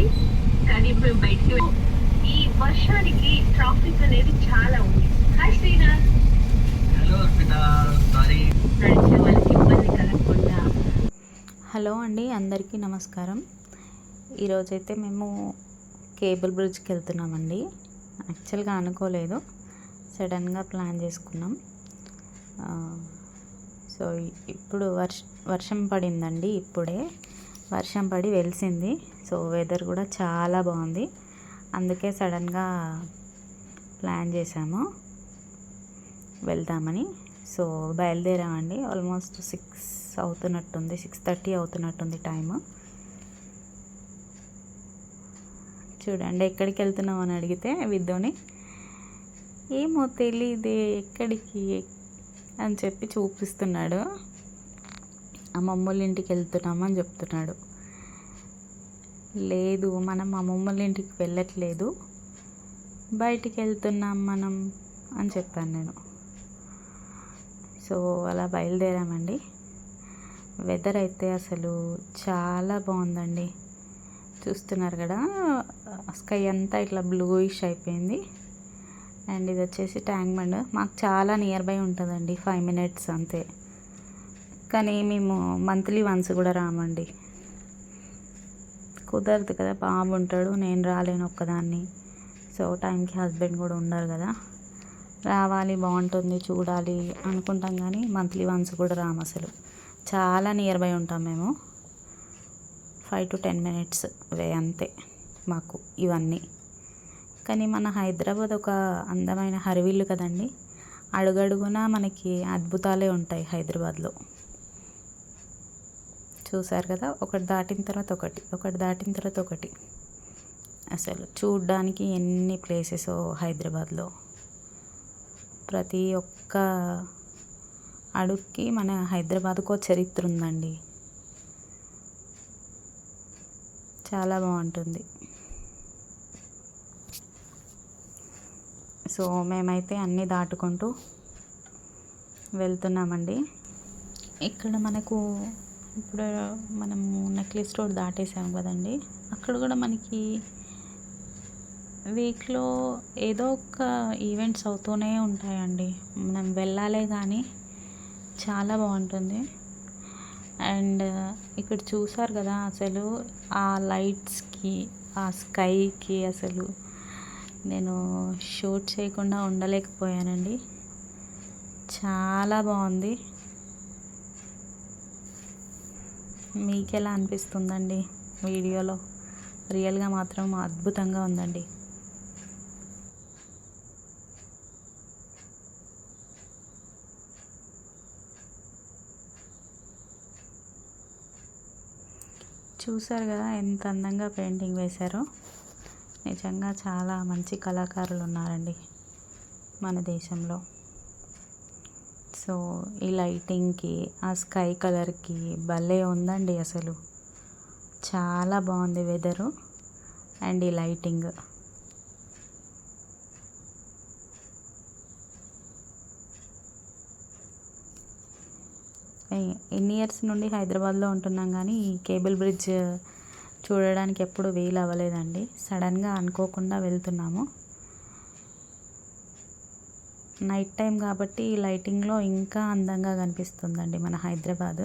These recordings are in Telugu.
ఉంది. కానీ మేము బయటికి ఈ వర్షానికి ట్రాఫిక్ అనేది చాలా ఉంది. Hi Srinath. Hello Arpita, sorry నడిచే వాళ్ళకి ఇబ్బంది కలగకుండా. హలో అండి, అందరికీ నమస్కారం. ఈరోజైతే మేము కేబుల్ బ్రిడ్జ్కి వెళ్తున్నామండి. యాక్చువల్గా అనుకోలేదు, సడన్గా ప్లాన్ చేసుకున్నాం. సో ఇప్పుడు వర్షం పడిందండి. ఇప్పుడే వర్షం పడి వెలిసింది. సో వెదర్ కూడా చాలా బాగుంది. అందుకే సడన్గా ప్లాన్ చేసాము వెళ్దామని. సో బయలుదేరామండి. ఆల్మోస్ట్ 6:30 అవుతున్నట్టుంది టైము. చూడండి, ఎక్కడికి వెళ్తున్నాం అని అడిగితే విద్దుని ఏమో తెలీదే ఎక్కడికి అని చెప్పి చూపిస్తున్నాడు. అమ్మమ్మోళ్ళ ఇంటికి వెళ్తున్నామని చెప్తున్నాడు. లేదు, మనం అమ్మమ్మోళ్ళ ఇంటికి వెళ్ళట్లేదు, బయటికి వెళ్తున్నాం మనం అని చెప్పాను నేను. సో అలా బయలుదేరామండి. వెదర్ అయితే అసలు చాలా బాగుందండి. చూస్తున్నారు కదా, స్కై అంతా ఇట్లా బ్లూయిష్ అయిపోయింది. అండ్ ఇది వచ్చేసి ట్యాంక్ బండ్. మాకు చాలా నియర్ బై ఉంటుందండి, 5 minutes అంతే. కానీ మేము మంత్లీ వన్స్ కూడా రామండి, కుదరదు కదా. బాబు ఉంటాడు, నేను రాలేను ఒక్కదాన్ని. సో టైంకి హస్బెండ్ కూడా ఉండరు కదా. రావాలి, బాగుంటుంది, చూడాలి అనుకుంటాం కానీ మంత్లీ వన్స్ కూడా రాము అసలు. చాలా నియర్ బై ఉంటాం మేము. 5 to 10 minutes వే అంతే మాకు ఇవన్నీ. కానీ మన హైదరాబాద్ ఒక అందమైన హరివిల్లు కదండి. అడుగడుగునా మనకి అద్భుతాలే ఉంటాయి హైదరాబాద్లో. చూసారు కదా, ఒకటి దాటిన తర్వాత ఒకటి. అసలు చూడ్డానికి ఎన్ని ప్లేసెస్ హైదరాబాద్లో. ప్రతి ఒక్క అడుగుకి మన హైదరాబాద్కో చరిత్ర ఉందండి. చాలా బాగుంటుంది. సో మేమైతే అన్నీ దాటుకుంటూ వెళ్తున్నామండి. ఇక్కడ మనకు ఇప్పుడు మనము నెక్లెస్ రోడ్ దాటేసాము కదండి. అక్కడ కూడా మనకి వీక్లో ఏదో ఒక ఈవెంట్స్ అవుతూనే ఉంటాయండి. మనం వెళ్ళాలే కానీ చాలా బాగుంటుంది. అండ్ ఇక్కడ చూసారు కదా, అసలు ఆ లైట్స్కి, ఆ స్కైకి అసలు నేను షూట్ చేయకుండా ఉండలేకపోయానండి. చాలా బాగుంది. మీకు ఎలా అనిపిస్తుందండి వీడియోలో? రియల్గా మాత్రం అద్భుతంగా ఉందండి. చూసారు కదా ఎంత అందంగా పెయింటింగ్ వేశారో. నిజంగా చాలా మంచి కళాకారులు ఉన్నారండి మన దేశంలో. సో ఈ లైటింగ్కి, ఆ స్కై కలర్కి భలే ఉందండి అసలు. చాలా బాగుంది వెదరు అండ్ ఈ లైటింగ్. ఎన్ని ఇయర్స్ నుండి హైదరాబాద్లో ఉంటున్నాం కానీ ఈ కేబుల్ బ్రిడ్జ్ చూడడానికి ఎప్పుడు వీలు అవ్వలేదండి. సడన్గా అనుకోకుండా వెళ్తున్నాము. నైట్ టైం కాబట్టి ఈ లైటింగ్లో ఇంకా అందంగా కనిపిస్తుందండి మన హైదరాబాద్.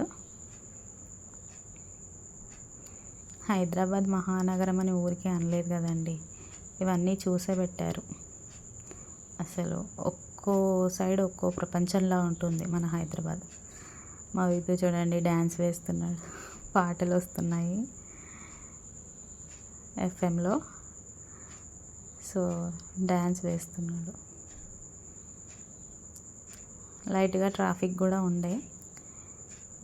హైదరాబాద్ మహానగరం అని ఊరికే అనలేదు కదండి, ఇవన్నీ చూసే పెట్టారు. అసలు ఒక్కో సైడ్ ఒక్కో ప్రపంచంలా ఉంటుంది మన హైదరాబాద్. మా విద్య చూడండి, డ్యాన్స్ వేస్తున్నాడు, పాటలు వస్తున్నాయి ఎఫ్ఎంలో. సో డ్యాన్స్ వేస్తున్నాడు. లైట్గా ట్రాఫిక్ కూడా ఉండే,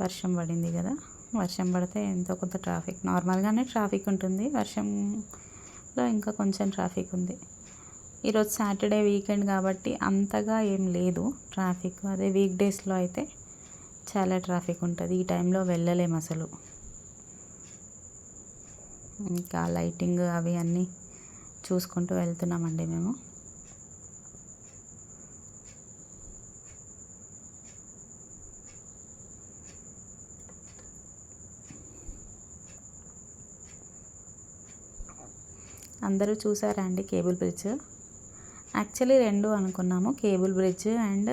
వర్షం పడింది కదా. వర్షం పడితే ఎంతో కొంత ట్రాఫిక్, నార్మల్గానే ట్రాఫిక్ ఉంటుంది, వర్షంలో ఇంకా కొంచెం ట్రాఫిక్ ఉంది. ఈరోజు సాటర్డే వీకెండ్ కాబట్టి అంతగా ఏం లేదు ట్రాఫిక్. అదే వీక్ డేస్లో అయితే చాలా ట్రాఫిక్ ఉంటుంది. ఈ టైంలో వెళ్ళలేము అసలు. ఇంకా లైటింగ్ అవి అన్నీ చూసుకుంటూ వెళ్తున్నామండి మేము. అందరూ చూసారా అండి కేబుల్ బ్రిడ్జ్? యాక్చువల్లీ రెండు అనుకున్నాము, cable bridge and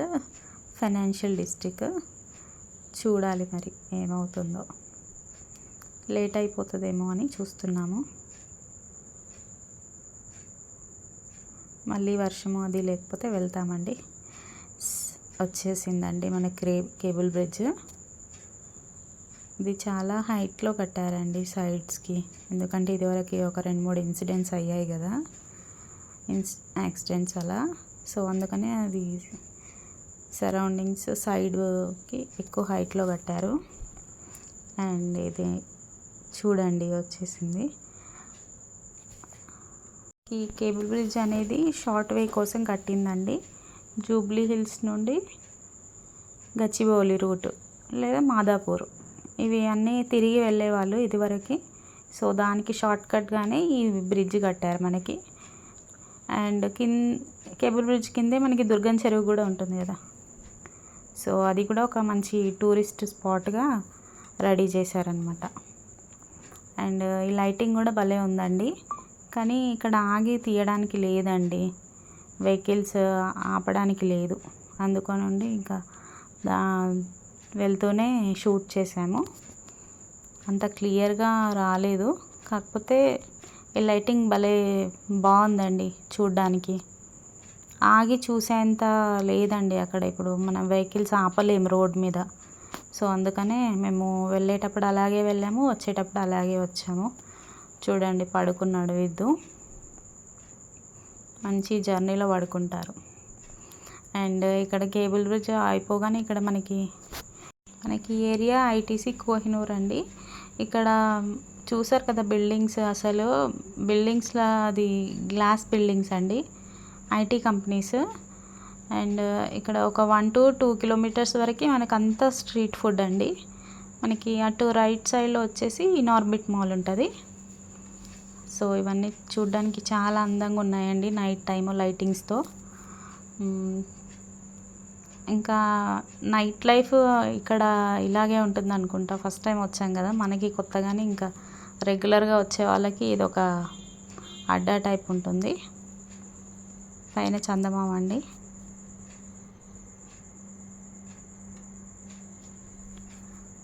financial district. చూడాలి మరి ఏమవుతుందో, లేట్ అయిపోతుందేమో అని చూస్తున్నాము. మళ్ళీ వర్షము అది లేకపోతే వెళ్తామండి. వచ్చేసిందండి మన కేబుల్ బ్రిడ్జ్. ఇది చాలా హైట్లో కట్టారండి సైడ్స్కి, ఎందుకంటే ఇదివరకు ఒక 2-3 ఇన్సిడెంట్స్ అయ్యాయి కదా, యాక్సిడెంట్స్ అలా. సో అందుకనే అది సరౌండింగ్స్ సైడ్కి ఎక్కువ హైట్లో కట్టారు. అండ్ ఇది చూడండి వచ్చేసింది. ఈ కేబుల్ బ్రిడ్జ్ అనేది షార్ట్ వే కోసం కట్టిందండి. జూబ్లీ హిల్స్ నుండి గచ్చిబౌలి రూట్ లేదా మాదాపూర్, ఇవి అన్నీ తిరిగి వెళ్ళేవాళ్ళు ఇదివరకు. సో దానికి షార్ట్ కట్గానే ఈ బ్రిడ్జ్ కట్టారు మనకి. అండ్ కేబుల్ బ్రిడ్జ్ కిందే మనకి దుర్గం చెరువు కూడా ఉంటుంది కదా, సో అది కూడా ఒక మంచి టూరిస్ట్ స్పాట్గా రెడీ చేశారనమాట. అండ్ ఈ లైటింగ్ కూడా భలే ఉందండి, కానీ ఇక్కడ ఆగి తీయడానికి లేదండి, వెహికల్స్ ఆపడానికి లేదు. అందుకనుండి ఇంకా వెళ్తూనే షూట్ చేసాము. అంత క్లియర్గా రాలేదు, కాకపోతే ఈ లైటింగ్ భలే బాగుందండి చూడ్డానికి. ఆగి చూసేంత లేదండి అక్కడ, ఇప్పుడు మనం వెహికల్స్ ఆపలేము రోడ్ మీద. సో అందుకనే మేము వెళ్ళేటప్పుడు అలాగే వెళ్ళాము, వచ్చేటప్పుడు అలాగే వచ్చాము. చూడండి పడుకున్నాడు విద్దు, మంచి జర్నీలో పడుకుంటారు. అండ్ ఇక్కడ కేబుల్ బ్రిడ్జ్ అయిపోగానే ఇక్కడ మనకి ఏరియా ఐటీసీ కోహినూర్ అండి. ఇక్కడ చూసారు కదా బిల్డింగ్స్, అసలు బిల్డింగ్స్లో అది గ్లాస్ బిల్డింగ్స్ అండి, ఐటీ కంపెనీస్. అండ్ ఇక్కడ ఒక 1 to 2 kilometers వరకు మనకు అంతా స్ట్రీట్ ఫుడ్ అండి. మనకి అటు రైట్ సైడ్లో వచ్చేసి ఇనార్బిట్ మాల్ ఉంటుంది. సో ఇవన్నీ చూడ్డానికి చాలా అందంగా ఉన్నాయండి నైట్ టైము లైటింగ్స్తో. ఇంకా నైట్ లైఫ్ ఇక్కడ ఇలాగే ఉంటుంది అనుకుంటా. ఫస్ట్ టైం వచ్చాం కదా, మనకి కొత్తగానే, ఇంకా రెగ్యులర్గా వచ్చే వాళ్ళకి ఇది ఒక అడ్డా టైప్ ఉంటుంది. పైన చందమామ అండి.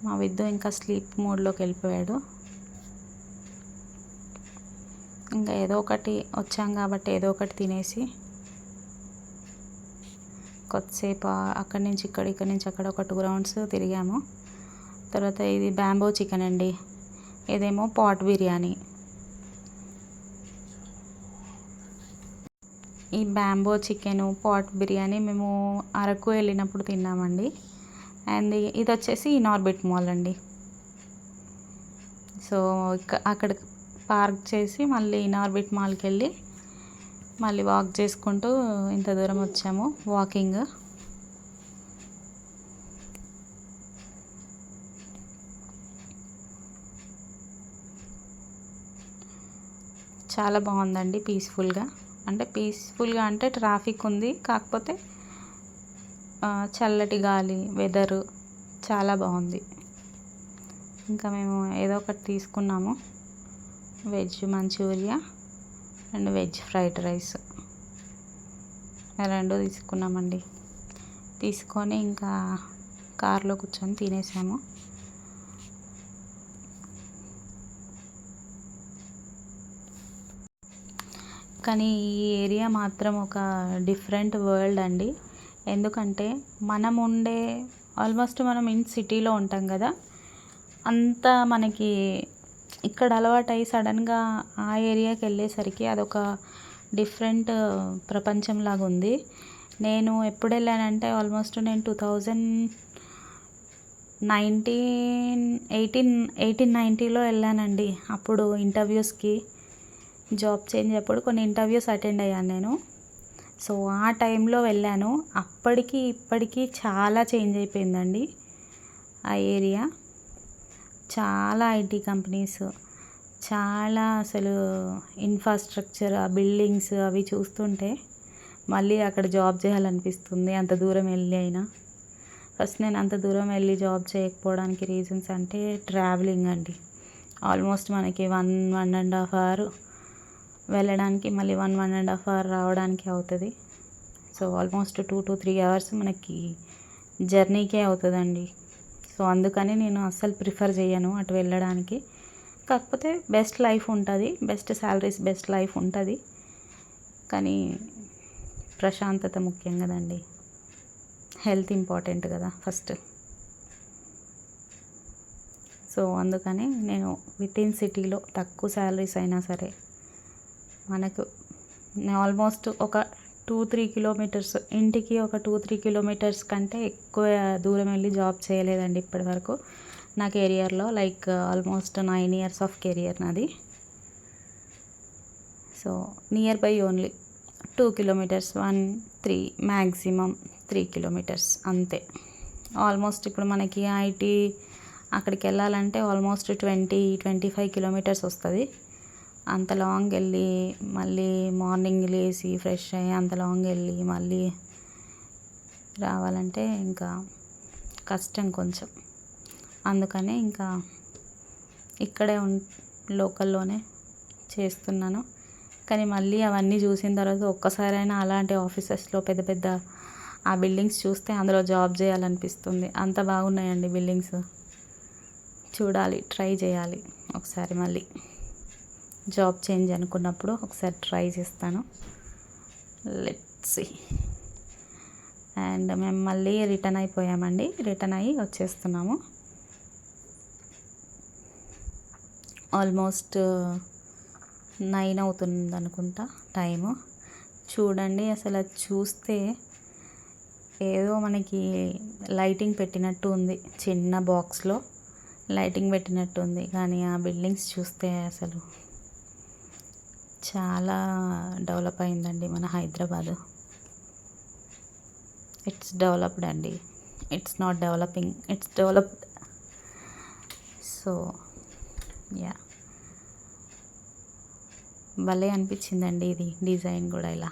మా విద్దు ఇంకా స్లీప్ మోడ్లోకి వెళ్ళిపోయాడు. ఇంకా ఏదో ఒకటి వచ్చాం కాబట్టి ఏదో ఒకటి తినేసి కొద్దిసేపు అక్కడి నుంచి ఇక్కడి నుంచి అక్కడ ఒక 2 rounds తిరిగాము. తర్వాత ఇది బ్యాంబో చికెన్ అండి, ఇదేమో పాట్ బిర్యానీ. ఈ బ్యాంబో చికెన్ పాట్ బిర్యానీ మేము అరకు వెళ్ళినప్పుడు తిన్నామండి. అండ్ ఇది వచ్చేసి ఇనార్బిట్ మాల్ అండి. సో అక్కడ పార్క్ చేసి మళ్ళీ ఇనార్బిట్ మాల్కి వెళ్ళి మళ్ళీ వాక్ చేసుకుంటూ ఇంత దూరం వచ్చాము వాకింగ్. చాలా బాగుందండి పీస్ఫుల్గా అంటే ట్రాఫిక్ ఉంది, కాకపోతే చల్లటి గాలి, వెదరు చాలా బాగుంది. ఇంకా మేము ఏదో ఒకటి తీసుకున్నాము, veg manchuria and veg fried rice, 2 తీసుకున్నామండి. తీసుకొని ఇంకా కార్లో కూర్చొని తినేసాము. కానీ ఈ ఏరియా మాత్రం ఒక డిఫరెంట్ వరల్డ్ అండి. ఎందుకంటే మనం ఆల్మోస్ట్ మనం సిటీలో ఉంటాం కదా, అంతా మనకి ఇక్కడ అలవాటై సడన్గా ఆ ఏరియాకి వెళ్ళేసరికి అదొక డిఫరెంట్ ప్రపంచంలాగా ఉంది. నేను ఎప్పుడు వెళ్ళానంటే ఆల్మోస్ట్ నేను 2018-19 వెళ్ళానండి. అప్పుడు ఇంటర్వ్యూస్కి, జాబ్ చేంజ్ అప్పుడు కొన్ని ఇంటర్వ్యూస్ అటెండ్ అయ్యాను నేను. సో ఆ టైంలో వెళ్ళాను. అప్పటికి ఇప్పటికీ చాలా చేంజ్ అయిపోయిందండి ఆ ఏరియా. చాలా ఐటీ కంపెనీస్, చాలా అసలు ఇన్ఫ్రాస్ట్రక్చర్, ఆ బిల్డింగ్స్ అవి చూస్తుంటే మళ్ళీ అక్కడ జాబ్ చేయాలనిపిస్తుంది, అంత దూరం వెళ్ళి అయినా. ఫస్ట్ నేను అంత దూరం వెళ్ళి జాబ్ చేయకపోవడానికి రీజన్స్ అంటే ట్రావెలింగ్ అండి. ఆల్మోస్ట్ మనకి 1.5 hour వెళ్ళడానికి మళ్ళీ 1.5 అవర్ రావడానికి అవుతుంది. సో ఆల్మోస్ట్ 2 to 3 అవర్స్ మనకి జర్నీకే అవుతుందండి. సో అందుకని నేను అస్సలు ప్రిఫర్ చేయను అటు వెళ్ళడానికి. కాకపోతే బెస్ట్ లైఫ్ ఉంటుంది, బెస్ట్ శాలరీస్, బెస్ట్ లైఫ్ ఉంటుంది. కానీ ప్రశాంతత ముఖ్యం కదండి, హెల్త్ ఇంపార్టెంట్ కదా ఫస్ట్. సో అందుకని నేను వితిన్ సిటీలో తక్కువ శాలరీస్ అయినా సరే మనకు ఆల్మోస్ట్ ఒక 2-3 కిలోమీటర్స్, ఇంటికి ఒక 2-3 కిలోమీటర్స్ కంటే ఎక్కువ దూరం వెళ్ళి జాబ్ చేయలేదండి ఇప్పటివరకు నా కెరియర్లో. Like almost 9 years of career నాది. So near by only 2 kilometers, 1-3 maximum 3 kilometers అంతే. ఆల్మోస్ట్ ఇప్పుడు మనకి ఐటీ అక్కడికి వెళ్ళాలంటే ఆల్మోస్ట్ 20-25 kilometers వస్తుంది. అంత లాంగ్ వెళ్ళి మళ్ళీ మార్నింగ్ లేచి ఫ్రెష్ అయ్యి అంత లాంగ్ వెళ్ళి మళ్ళీ రావాలంటే ఇంకా కష్టం కొంచెం. అందుకనే ఇంకా ఇక్కడే లోకల్లోనే చేస్తున్నాను. కానీ మళ్ళీ అవన్నీ చూసిన తర్వాత ఒక్కసారైనా అలాంటి ఆఫీసెస్లో పెద్ద పెద్ద ఆ బిల్డింగ్స్ చూస్తే అందులో జాబ్ చేయాలనిపిస్తుంది. అంత బాగున్నాయండి బిల్డింగ్స్. చూడాలి, ట్రై చేయాలి ఒకసారి. మళ్ళీ జాబ్ చేంజ్ అనుకున్నప్పుడు ఒకసారి ట్రై చేస్తాను. Let's see. అండ్ మేము మళ్ళీ రిటర్న్ అయిపోయామండి. రిటర్న్ అయ్యి వచ్చేస్తున్నాము. ఆల్మోస్ట్ 9 అవుతుంది అనుకుంటా టైము. చూడండి అసలు అది చూస్తే ఏదో మనకి లైటింగ్ పెట్టినట్టు ఉంది, చిన్న బాక్స్లో లైటింగ్ పెట్టినట్టు ఉంది. కానీ ఆ బిల్డింగ్స్ చూస్తే అసలు చాలా డెవలప్ అయిందండి మన హైదరాబాదు. ఇట్స్ డెవలప్డ్ అండి, it's not developing, it's developed. So yeah, భలే అనిపించిందండి ఇది డిజైన్ కూడా ఇలా.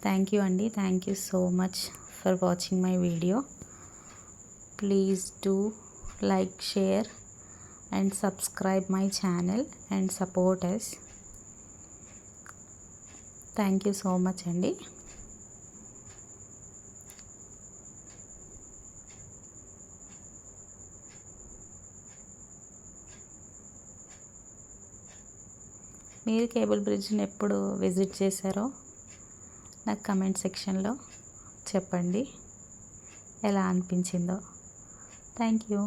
థ్యాంక్ యూ అండి, thank you so much for watching my video. Please do like, share and subscribe my channel and support us. Thank you so much అండి. మీరు కేబుల్ బ్రిడ్జ్ని ఎప్పుడు విజిట్ చేశారో నాకు కమెంట్ సెక్షన్లో చెప్పండి, ఎలా అనిపించిందో. Thank you.